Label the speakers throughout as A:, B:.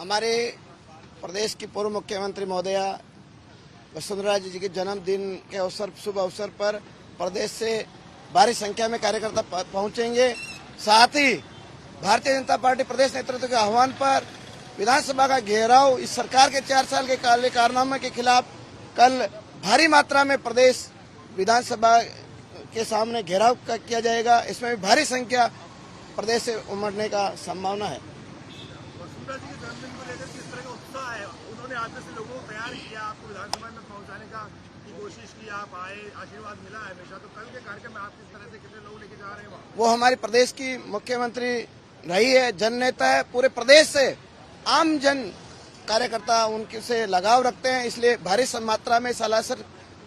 A: हमारे प्रदेश की पूर्व मुख्यमंत्री महोदया वसुंधरा जी के जन्मदिन के शुभ अवसर पर प्रदेश से भारी संख्या में कार्यकर्ता पहुंचेंगे। साथ ही भारतीय जनता पार्टी प्रदेश नेतृत्व के आह्वान पर विधानसभा का घेराव इस सरकार के 4 साल के काले कारनामे के खिलाफ कल भारी मात्रा में प्रदेश विधानसभा के सामने घेराव किया जाएगा। इसमें भी भारी संख्या प्रदेश से उमड़ने का संभावना है।
B: वसुंधरा जी के जन्मदिन को लेकर किस तरह का उत्साह है? उन्होंने आज से लोगों को तैयार किया, आपको विधानसभा में पहुंचाने की कोशिश की, आप आए, आशीर्वाद मिला है हमेशा। तो कल के कार्यक्रम में आप किस तरह से कितने लोग लेके जा रहे हैं?
A: वो हमारे प्रदेश की मुख्यमंत्री रही है, जननेता है। पूरे प्रदेश से आम जन कार्यकर्ता उनके से लगाव रखते हैं, इसलिए भारी मात्रा में सालासर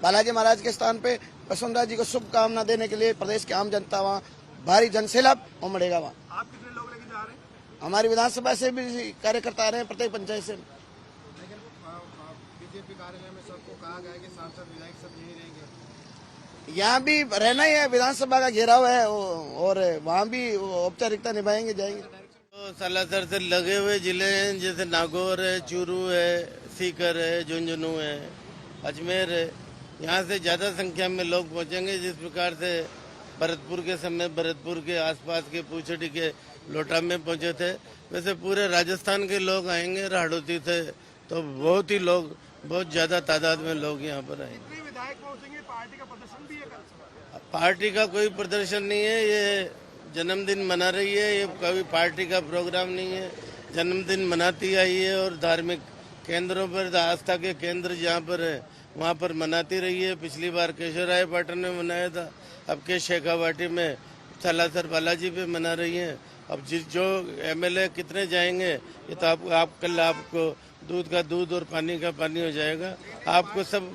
A: बालाजी महाराज के स्थान पे वसुंधरा जी को शुभकामना देने के लिए प्रदेश की आम जनता वहाँ भारी जनसैलाब उमड़ेगा। वहाँ
B: आप कितने लोग लेके जा रहे हैं?
A: हमारी विधानसभा से भी कार्यकर्ता आ रहे हैं, प्रत्येक पंचायत से।
C: लेकिन बीजेपी कार्यालय में सबको कहा गया है कि सांसद विधायक सब यही रहेंगे।
A: यहाँ भी रहना ही है, विधानसभा का घेराव है और वहाँ भी औपचारिकता निभाएंगे, जाएंगे।
D: तो सालासर से लगे हुए जिले हैं, जैसे नागौर है, चूरू है, सीकर है, झुंझुनू है, अजमेर है। यहाँ से ज्यादा संख्या में लोग पहुँचेंगे। जिस प्रकार से भरतपुर के समय भरतपुर के आसपास के पूछड़ी के लोटा में पहुंचे थे, वैसे पूरे राजस्थान के लोग आएंगे। हाड़ौती से तो बहुत ही लोग, बहुत ज्यादा तादाद में लोग यहाँ पर आएंगे।
B: विधायक पहुंचेंगे, पार्टी का प्रदर्शन भी है कल?
D: पार्टी का कोई प्रदर्शन नहीं है, ये जन्मदिन मना रही है, ये कोई पार्टी का प्रोग्राम नहीं है। जन्मदिन मनाती आई है और धार्मिक केंद्रों पर, आस्था के केंद्र जहाँ पर है वहाँ पर मनाती रही है। पिछली बार केशवराय पाटन में मनाया था, अब के शेखावाटी में सालासर बालाजी पे मना रही हैं। अब जो एमएलए कितने जाएंगे ये तो आप कल आपको दूध का दूध और पानी का पानी हो जाएगा, आपको सब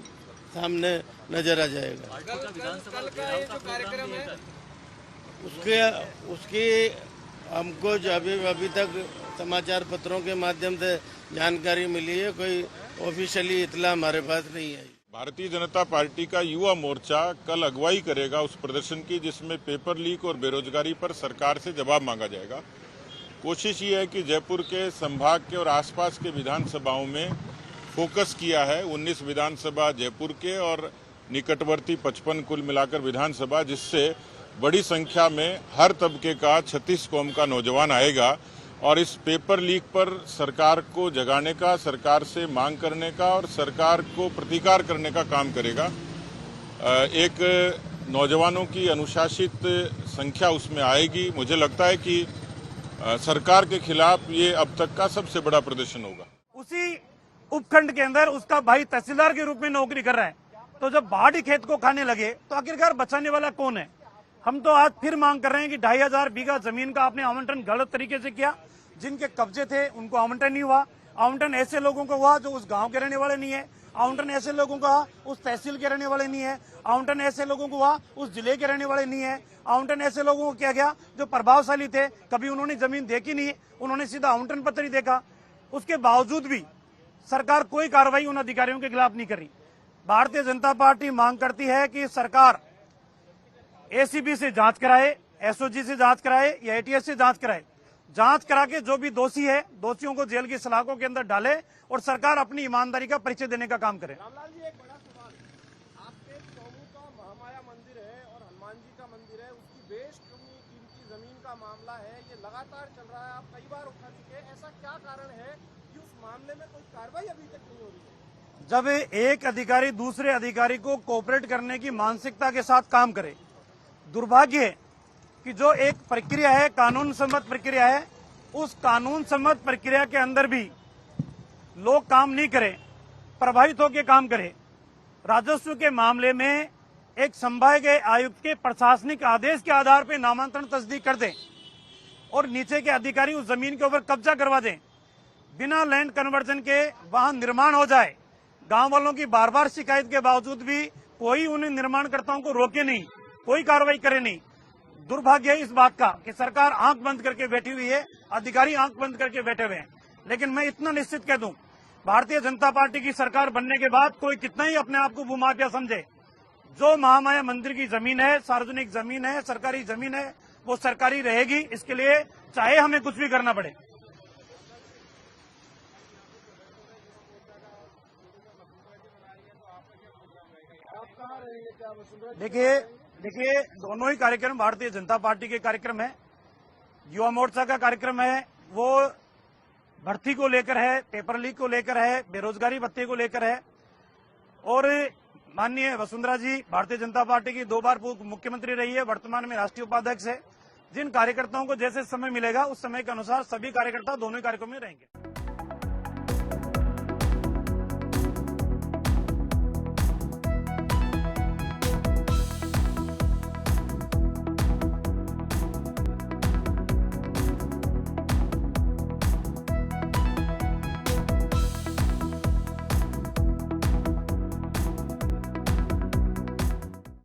D: सामने नजर आ जाएगा। उसकी हमको जो अभी तक समाचार पत्रों के माध्यम से जानकारी मिली है, कोई ऑफिशियली इतला हमारे पास नहीं है।
E: भारतीय जनता पार्टी का युवा मोर्चा कल अगुवाई करेगा उस प्रदर्शन की, जिसमें पेपर लीक और बेरोजगारी पर सरकार से जवाब मांगा जाएगा। कोशिश ये है कि जयपुर के संभाग के और आसपास के विधानसभाओं में फोकस किया है। 19 विधानसभा जयपुर के और निकटवर्ती 55 कुल मिलाकर विधानसभा, जिससे बड़ी संख्या में हर तबके का 36 कौम का नौजवान आएगा और इस पेपर लीक पर सरकार को जगाने का, सरकार से मांग करने का और सरकार को प्रतिकार करने का काम करेगा। एक नौजवानों की अनुशासित संख्या उसमें आएगी। मुझे लगता है कि सरकार के खिलाफ ये अब तक का सबसे बड़ा प्रदर्शन होगा।
B: उसी उपखंड के अंदर उसका भाई तहसीलदार के रूप में नौकरी कर रहा है, तो जब बाढ़ खेत को खाने लगे तो आखिरकार बचाने वाला कौन है? हम तो आज फिर मांग कर रहे हैं कि 2500 बीघा जमीन का आपने आवंटन गलत तरीके से किया। जिनके कब्जे थे उनको आवंटन नहीं हुआ। आवंटन ऐसे लोगों को हुआ जो उस गांव के रहने वाले नहीं है। आवंटन ऐसे लोगों को हुआ उस तहसील के रहने वाले नहीं है। आवंटन ऐसे लोगों को हुआ उस जिले के रहने वाले नहीं है। आवंटन ऐसे लोगों को किया गया जो प्रभावशाली थे, कभी उन्होंने जमीन देखी नहीं, उन्होंने सीधा आवंटन पत्र ही देखा। उसके बावजूद भी सरकार कोई कार्रवाई उन अधिकारियों के खिलाफ नहीं करी। भारतीय जनता पार्टी मांग करती है कि सरकार एसीबी से जांच कराए, एसओजी से जांच कराए या एटीएस से जांच कराए। जांच करा के जो भी दोषी है, दोषियों को जेल की सलाखों के अंदर डाले और सरकार अपनी ईमानदारी का परिचय देने का काम करे।
C: रामलाल जी, एक बड़ा सवाल, आपके चौमू का महामाया मंदिर है और हनुमान जी का मंदिर है, उसकी बेश कीमती जमीन का मामला है, ये लगातार चल रहा है, आप कई बार उठा चुके हैं। ऐसा क्या कारण है कि उस मामले में कोई कार्रवाई अभी तक नहीं हो रही है?
B: जब एक अधिकारी दूसरे अधिकारी को कोऑपरेट करने की मानसिकता के साथ काम करे, दुर्भाग्य है कि जो एक प्रक्रिया है, कानून सम्मत प्रक्रिया है, उस कानून सम्मत प्रक्रिया के अंदर भी लोग काम नहीं करें, प्रभावित होकर काम करें। राजस्व के मामले में एक संभागीय आयुक्त के प्रशासनिक आदेश के आधार पर नामांतरण तस्दीक कर दें और नीचे के अधिकारी उस जमीन के ऊपर कब्जा करवा दें, बिना लैंड कन्वर्जन के वहां निर्माण हो जाए। गांव वालों की बार बार शिकायत के बावजूद भी कोई उन निर्माणकर्ताओं को रोके नहीं, कोई कार्रवाई करे नहीं। दुर्भाग्य है इस बात का कि सरकार आंख बंद करके बैठी हुई है, अधिकारी आंख बंद करके बैठे हुए हैं। लेकिन मैं इतना निश्चित कह दूं, भारतीय जनता पार्टी की सरकार बनने के बाद कोई कितना ही अपने आप को भूमाफिया समझे, जो महामाया मंदिर की जमीन है, सार्वजनिक जमीन है, सरकारी जमीन है, वो सरकारी रहेगी। इसके लिए चाहे हमें कुछ भी करना पड़े।
C: करेंगे? क्या वसुंधरा जी
B: देखिए दोनों ही कार्यक्रम भारतीय जनता पार्टी के कार्यक्रम है। युवा मोर्चा का कार्यक्रम है वो भर्ती को लेकर है, पेपर लीक को लेकर है, बेरोजगारी भत्ते को लेकर है। और माननीय वसुंधरा जी भारतीय जनता पार्टी की 2 बार मुख्यमंत्री रही है, वर्तमान में राष्ट्रीय उपाध्यक्ष है। जिन कार्यकर्ताओं को जैसे समय मिलेगा उस समय के अनुसार सभी कार्यकर्ता दोनों ही कार्यक्रमों में रहेंगे।